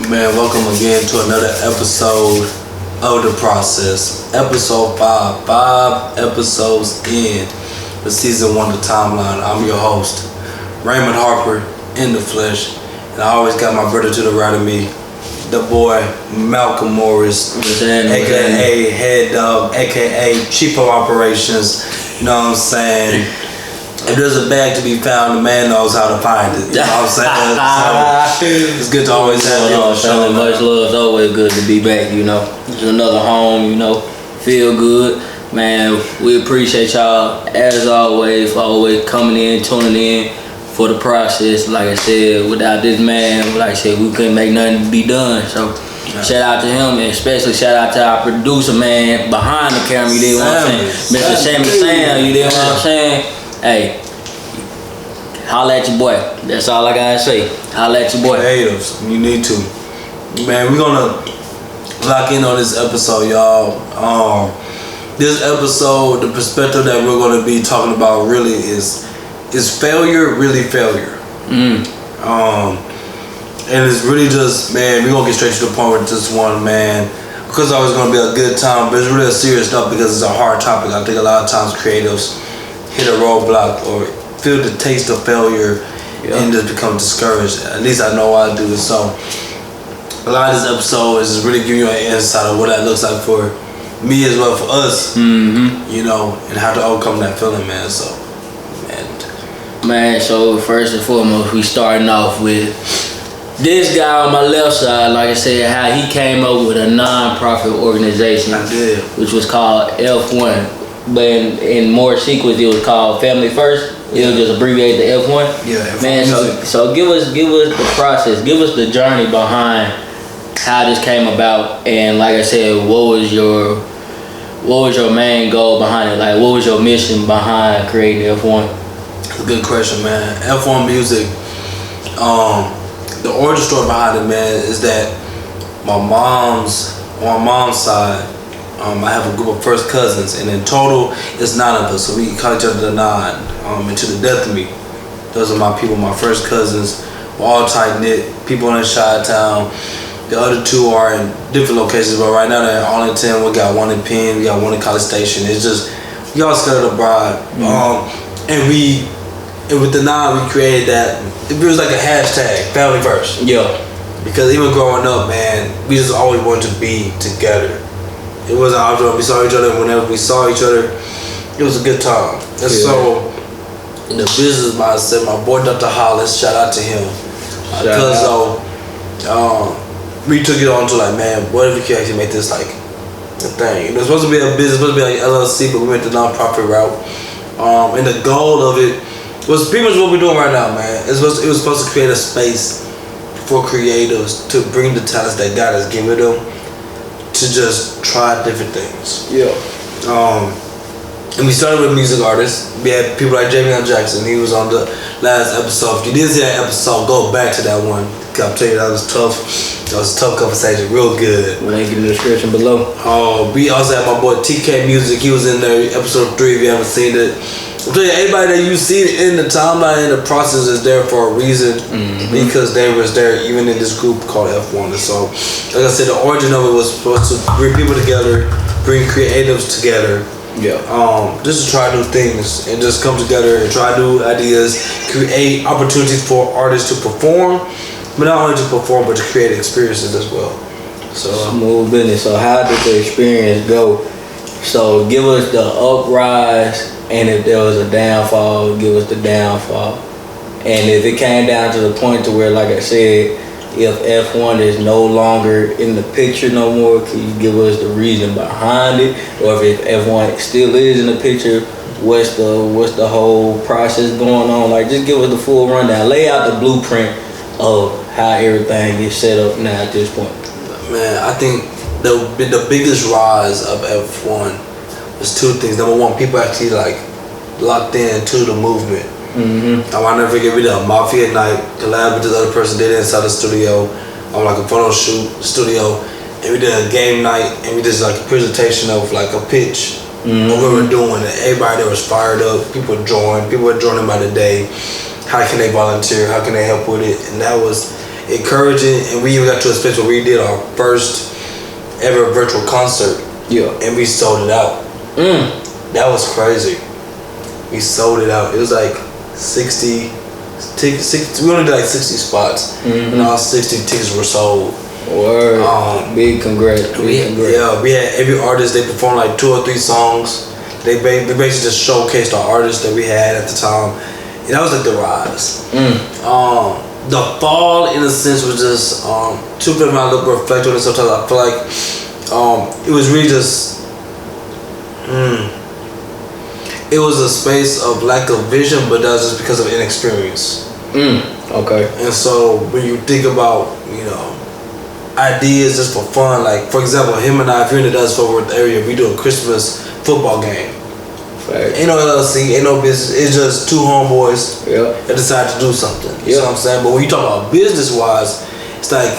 Man, welcome again to another episode of The Process. Episode 5. 5 episodes in the season 1 of the timeline. I'm your host, Raymond Harpe, in the flesh. And I always got my brother to the right of me, the boy Malcolm Morris, aka Head Dog, aka Chief of Operations. You know what I'm saying? If there's a bag to be found, the man knows how to find it. You know what I'm saying? So it's good to always have you on the show. Much love. It's always good to be back, It's another home, Feel good. Man, we appreciate y'all, as always, for always coming in, tuning in for the process. Like I said, without this man, like I said, we couldn't make nothing be done. So shout out to him, and especially shout out to our producer, man, behind the camera, you dig what I'm saying? Mr. Sammy Sam, you dig what I'm saying? Hey, holla at your boy. That's all I gotta say. Holla at your boy. Haters, you need to. Man, we're gonna lock in on this episode, y'all. This episode, the perspective that we're gonna be talking about really is failure really failure? And it's really just, man, we're gonna get straight to the point with this one, man. Because it's always gonna be a good time, but it's really a serious stuff because it's a hard topic. I think a lot of times creatives hit a roadblock or feel the taste of failure and just become discouraged. At least I know I do. So a lot of this episode is really giving you an insight of what that looks like for me as well for us, and how to overcome that feeling, man. So, man, so first and foremost, we starting off with this guy on my left side, like I said, how he came up with a non-profit organization. I did. Which was called F1. But in more sequence, it was called Family First. It was just abbreviated to F1. Yeah, F1. Man, so give us the process, give us the journey behind how this came about, and like I said, what was your main goal behind it? Like, what was your mission behind creating F1? That's a good question, man. F1 music. The origin story behind it, man, is that on my mom's side. I have a group of first cousins, and in total, it's 9 of us. So we call each other the 9, and to the death of me. Those are my people, my first cousins. We're all tight knit. People in Chi-Town. The other 2 are in different locations, but right now they're all in 10. We got 1 in Penn. We got 1 in College Station. It's just we all scattered abroad. And with the 9, we created that. It was like a hashtag, Family First. Yeah. Because even growing up, man, we just always wanted to be together. It wasn't optional. We saw each other whenever we saw each other. It was a good time. And so, in the business mindset, my boy Dr.hollis, shout out to him. Because we took it on to like, man, what if we could actually make this like a thing? It was supposed to be a business, supposed to be like LLC, but we went the non-profit route. And the goal of it was pretty much what we're doing right now, man. It was supposed to create a space for creatives to bring the talents that God has given them to just try different things. Yeah. And we started with music artists. We had people like Jamie Jackson. He was on the last episode. If you didn't see that episode, go back to that one. I'll tell you, that was tough. That was a tough conversation. Real good. Link in the description below. We also had my boy TK Music. He was in there, episode 3 if you haven't seen it. I'm telling you, everybody that you see in the timeline, in the process is there for a reason, because they was there even in this group called F1. And so, like I said, the origin of it was supposed to bring people together, bring creatives together, just to try new things and just come together and try new ideas, create opportunities for artists to perform, but not only to perform, but to create experiences as well. So smooth business. So how did the experience go? So give us the uprise, and if there was a downfall, give us the downfall. And if it came down to the point to where, like I said, if F1 is no longer in the picture no more, can you give us the reason behind it? Or if F1 still is in the picture, what's the whole process going on? Like, just give us the full rundown. Lay out the blueprint of how everything is set up now at this point. Man, I think the biggest rise of F1 was 2 things. Number 1, people actually like locked in to the movement. I'll never forget, we did a Mafia night, collab with this other person, did it inside the studio, on like a photo shoot studio, and we did a game night, and we did like a presentation of like a pitch of what we were doing, and everybody there was fired up. People were joining by the day. How can they volunteer? How can they help with it? And encouraging, and we even got to a space where we did our first ever virtual concert. Yeah. And we sold it out. That was crazy. We sold it out. It was like 60 tickets. We only did like 60 spots, and all 60 tickets were sold. Word. Big congrats. Yeah, we had every artist. They performed like 2 or 3 songs. We basically just showcased our artists that we had at the time, and that was like the rise. The fall, in a sense, was just too bit of my look reflect on it. Sometimes I feel like it was really just it was a space of lack of vision, but that was just because of inexperience. Okay. And so when you think about, you know, ideas just for fun, like for example, him and I, if you're in the Dallas-Fort Worth area, we do a Christmas football game. Fact. Ain't no LLC, ain't no business. It's just 2 homeboys that decide to do something. You know what I'm saying? But when you talk about business-wise, it's like,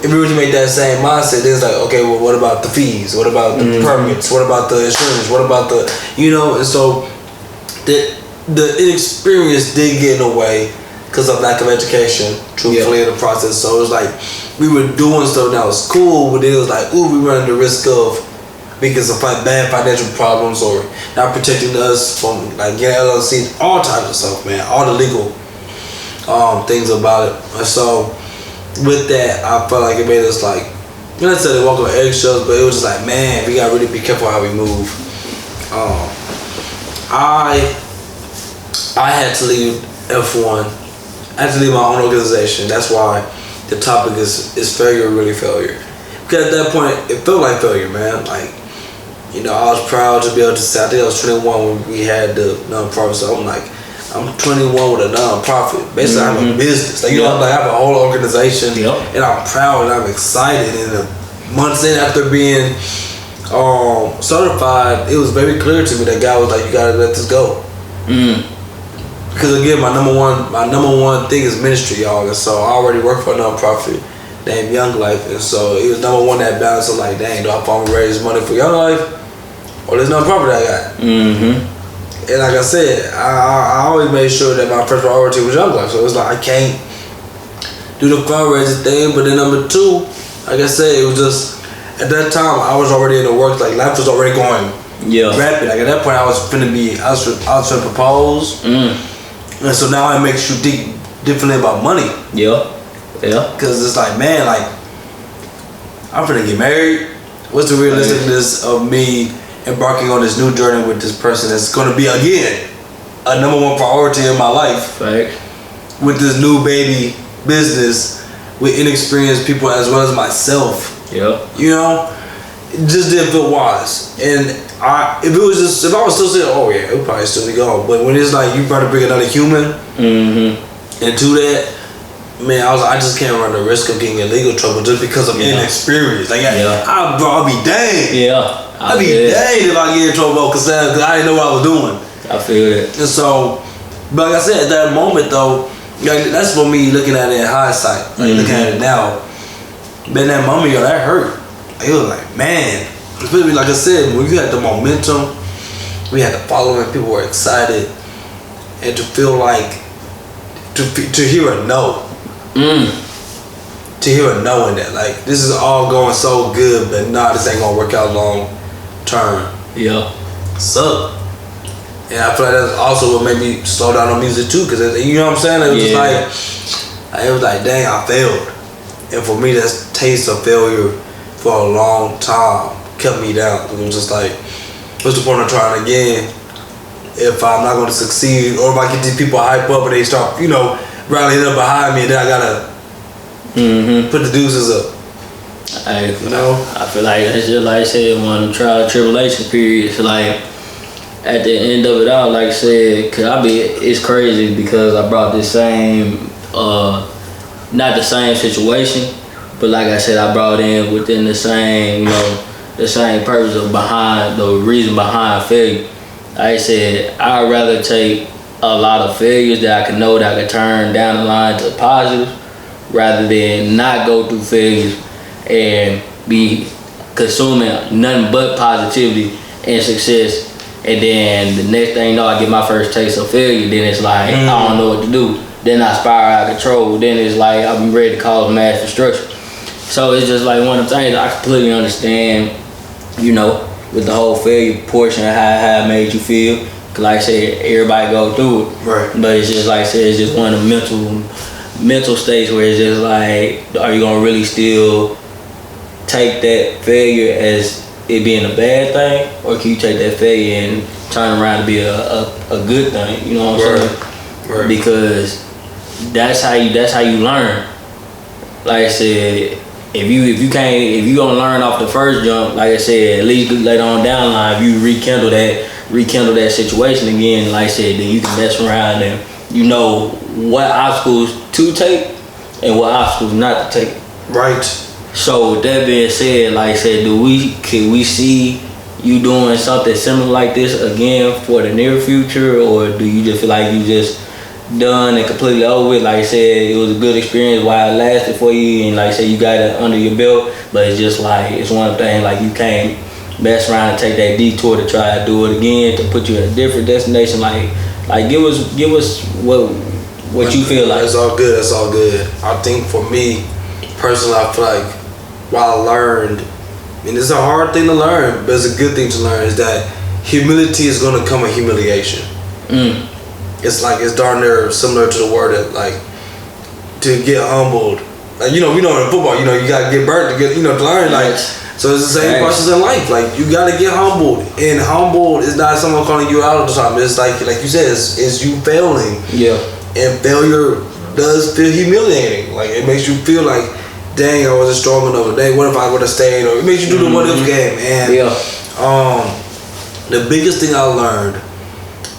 if we were to make that same mindset, then it's like, okay, well, what about the fees? What about the permits? What about the insurance? What about the, you know? And so the inexperience did get in the way because of lack of education, truthfully, in the process. So it was like, we were doing stuff that was cool, but then it was like, ooh, we running the risk of because of bad financial problems or not protecting us from like getting LLCs, all types of stuff, man, all the legal things about it. And so with that, I felt like it made us like, not necessarily walk on eggshells, but it was just like, man, we gotta really be careful how we move. I had to leave F1. I had to leave my own organization. That's why the topic is failure, really failure. Because at that point, it felt like failure, man. Like, you know, I was proud to be able to say, I think I was 21 when we had the nonprofit. So I'm like, I'm 21 with a nonprofit. Basically, I have a business. Like, you know, I have a whole organization, and I'm proud and I'm excited. And months in after being certified, it was very clear to me that God was like, you gotta let this go. Because again, my number one thing is ministry, y'all. And so I already work for a nonprofit named Young Life, and so it was number one that balance of like, dang, do I want to raise money for Young Life or this nonprofit I got? And like I said, I always made sure that my first priority was Young Life. So it was like, I can't do the fundraising thing. But then number 2, like I said, it was just, at that time I was already in the works. Like life was already going rapid. Like at that point I was finna propose. And so now it makes you think differently about money. Because it's like, man, like, I'm finna get married. What's the realisticness of me embarking on this new journey with this person that's gonna be, again, a number 1 priority in my life? With this new baby business, with inexperienced people as well as myself. You know? It just didn't feel wise. And if I was still saying, oh yeah, it would probably still be gone. But when it's like you try to bring another human into that, man, I just can't run the risk of getting in legal trouble just because of inexperience. Like I'll be danged. I'll be danged if I get in trouble because I didn't know what I was doing. I feel it. And so, but like I said, at that moment though, like, that's for me looking at it in hindsight. Like looking at it now, man, that moment, yo, that hurt. It was like, man, especially like I said, when you had the momentum, we had the following, people were excited, and to feel like, to hear a no. To hear a no in that, like, this is all going so good, but nah, this ain't gonna work out long term. So, and I feel like that's also what made me slow down on music too, because you know what I'm saying? It was like, dang, I failed. And for me, that's taste of failure for a long time kept me down. It was just like, what's the point of trying again if I'm not going to succeed, or if I get these people hype up and they start, you know, rallying up behind me, and then I gotta put the deuces up. You know, I feel like that's just like I said, one of the trial and tribulation periods. Like at the end of it all, like I said, it's crazy because I brought this same, not the same situation, but like I said, I brought in within the same, you know, the same purpose of the reason behind failure. Like I said, I'd rather take a lot of failures that I can know that I can turn down the line to positive, rather than not go through failures and be consuming nothing but positivity and success. And then the next thing you know, I get my first taste of failure. Then it's like, I don't know what to do. then I spiral out of control. Then it's like I'm ready to cause mass destruction. So it's just like one of the things I completely understand, you know, with the whole failure portion of how it made you feel. Cause like I said, everybody go through it. Right. But it's just like I said, it's just one of the mental states where it's just like, are you gonna really still take that failure as it being a bad thing, or can you take that failure and turn around to be a good thing? You know what I'm saying? Right. Because that's how you learn. Like I said, if you gonna learn off the first jump, like I said, at least later on down the line, if you rekindle that situation again, like I said, then you can mess around and you know what obstacles to take and what obstacles not to take. Right. So with that being said, like I said, can we see you doing something similar like this again for the near future, or do you just feel like you just done and completely over with? Like I said, it was a good experience while it lasted for you, and like I said, you got it under your belt, but it's just like, it's one of the things, like you can't mess around and take that detour to try to do it again, to put you in a different destination. Like give us what you feel like. That's all good. I think for me personally, I feel like what I learned, and it's a hard thing to learn, but it's a good thing to learn, is that humility is going to come with humiliation. It's like, it's darn near similar to the word that, like, to get humbled. Like, you know, we know in football, you know, you got to get burnt to get, you know, to learn. Like, so it's the same process in life. Like, you got to get humbled, and humbled is not someone calling you out all the time. It's like you said, it's you failing. Yeah. And failure does feel humiliating. Like, it makes you feel like, dang, I wasn't strong enough. Dang, what if I would have stayed? Or it makes you do the what if game. And the biggest thing I learned,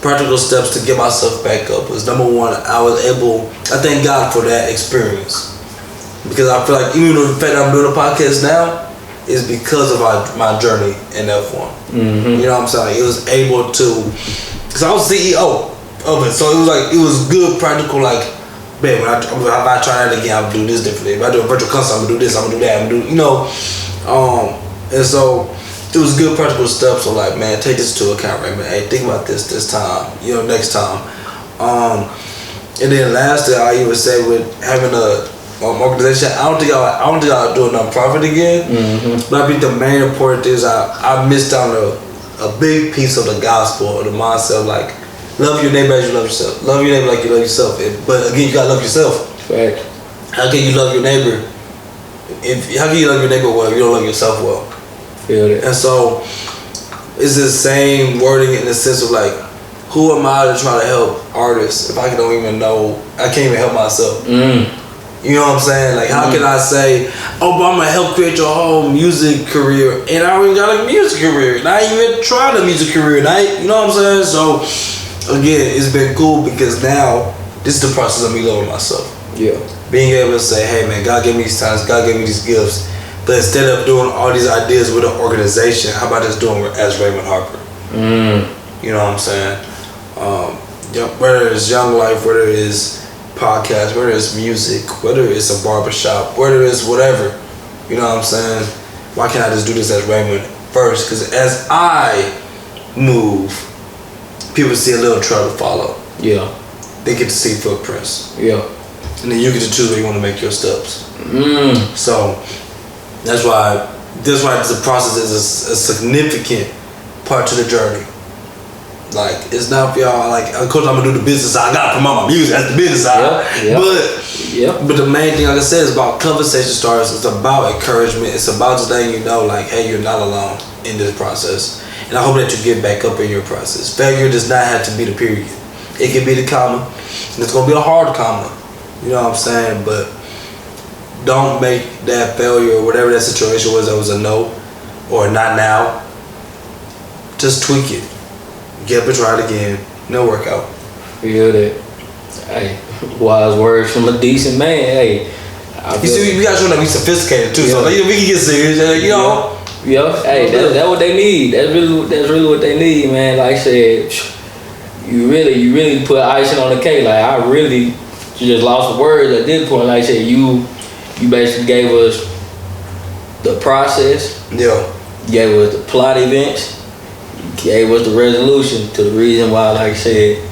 practical steps to get myself back up, was number one, I thank God for that experience. Because I feel like even though the fact that I'm doing a podcast now is because of my journey in F1. You know what I'm saying? Like, it was able to, because I was CEO of it, so it was good practical, like, man, if I try that again, I'm gonna do this differently. If I do a virtual console, I'm gonna do this, I'm gonna do that, I'm gonna do, you know. And so it was good practical steps. So like, man, take this into account, Raymond. Hey, think about this time, you know, next time. And then lastly, I even say with having a organization, I don't think I'll do a nonprofit again. But I think the main important thing is I missed out on a big piece of the gospel, or the mindset of like, love your neighbor as you love yourself. Love your neighbor like you love yourself. But again, you gotta love yourself. Right. How can you love your neighbor? How can you love your neighbor well if you don't love yourself well? Feel it. And so it's the same wording in the sense of like, who am I to try to help artists if I can't even help myself? You know what I'm saying? Like, how can I say, oh, but I'm gonna help create your whole music career, and I already got a music career, and I ain't even tried a music career, and you know what I'm saying? So again, it's been cool because now this is the process of me loving myself. Yeah. Being able to say, hey man, God gave me these talents, God gave me these gifts, but instead of doing all these ideas with an organization, how about just doing it as Raymond Harpe? You know what I'm saying? Whether it's Young Life, whether it's podcast, whether it's music, whether it's a barbershop, whether it's whatever, you know what I'm saying? Why can't I just do this as Raymond first? Because as I move, people see a little trail to follow. Yeah. They get to see footprints. Yeah. And then you get to choose where you want to make your steps. So that's why the process is a significant part to the journey. Like, it's not for y'all, like, of course I'm gonna do the business side. I gotta promote my music, that's the business side. But the main thing, like I said, is about conversation starters. It's about encouragement. It's about just letting you know, like, hey, you're not alone in this process. And I hope that you get back up in your process. Failure does not have to be the period. It can be the comma, and it's gonna be a hard comma. You know what I'm saying? But don't make that failure, or whatever that situation was, that was a no or not now. Just tweak it. Get up and try it again. No workout. Feel that. Hey, wise words from a decent man. Hey, you see, we gotta show that we sophisticated too. So like, we can get serious. You know. Yeah. Hey, that's what they need. That's really what they need, man. Like I said, you really put icing on the cake. Like, I really just lost the words at this point. Like I said, you basically gave us the process. Yeah. You gave us the plot events. Gave us the resolution to the reason why, like I said,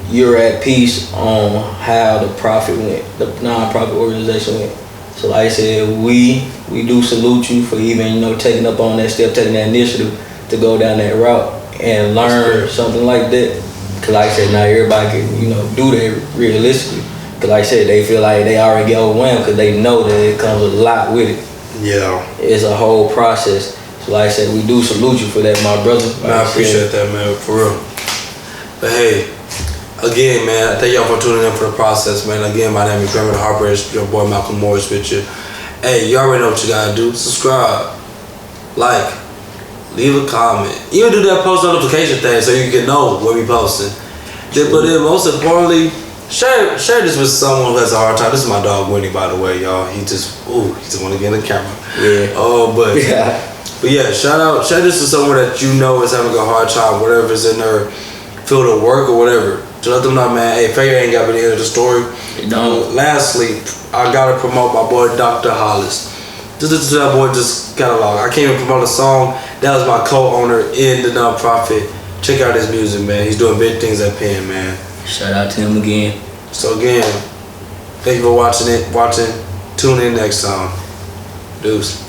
you're at peace on how the profit went, the non-profit organization went. So like I said, we do salute you for even, taking up on that step, taking that initiative to go down that route and learn something like that. Cause like I said, not everybody can, do that realistically. Cause like I said, they feel like they already get overwhelmed because they know that it comes a lot with it. Yeah. It's a whole process. So like I said, we do salute you for that, my brother. Man, I appreciate that, man, for real. But hey, again, man, thank y'all for tuning in for the process, man. Again, my name is Raymond Harpe. It's your boy Malcolm Morris with you. Hey, you already know what you gotta do. Subscribe, like, leave a comment. Even do that post notification thing so you can know when we posting. But then most importantly, share this with someone who has a hard time. This is my dog Winnie, by the way, y'all. He just want to get in the camera. Yeah. Oh, but yeah, share this to someone that you know is having a hard time, whatever is in their field of work or whatever. To let them know, man, hey, failure ain't got to be the end of the story. Lastly, I gotta promote my boy Dr.hollis. Just listen to that boy just catalog. I can't even promote a song. That was my co-owner in the nonprofit. Check out his music, man. He's doing big things at Penn, man. Shout out to him again. So again, thank you for watching. Tune in next time. Deuce.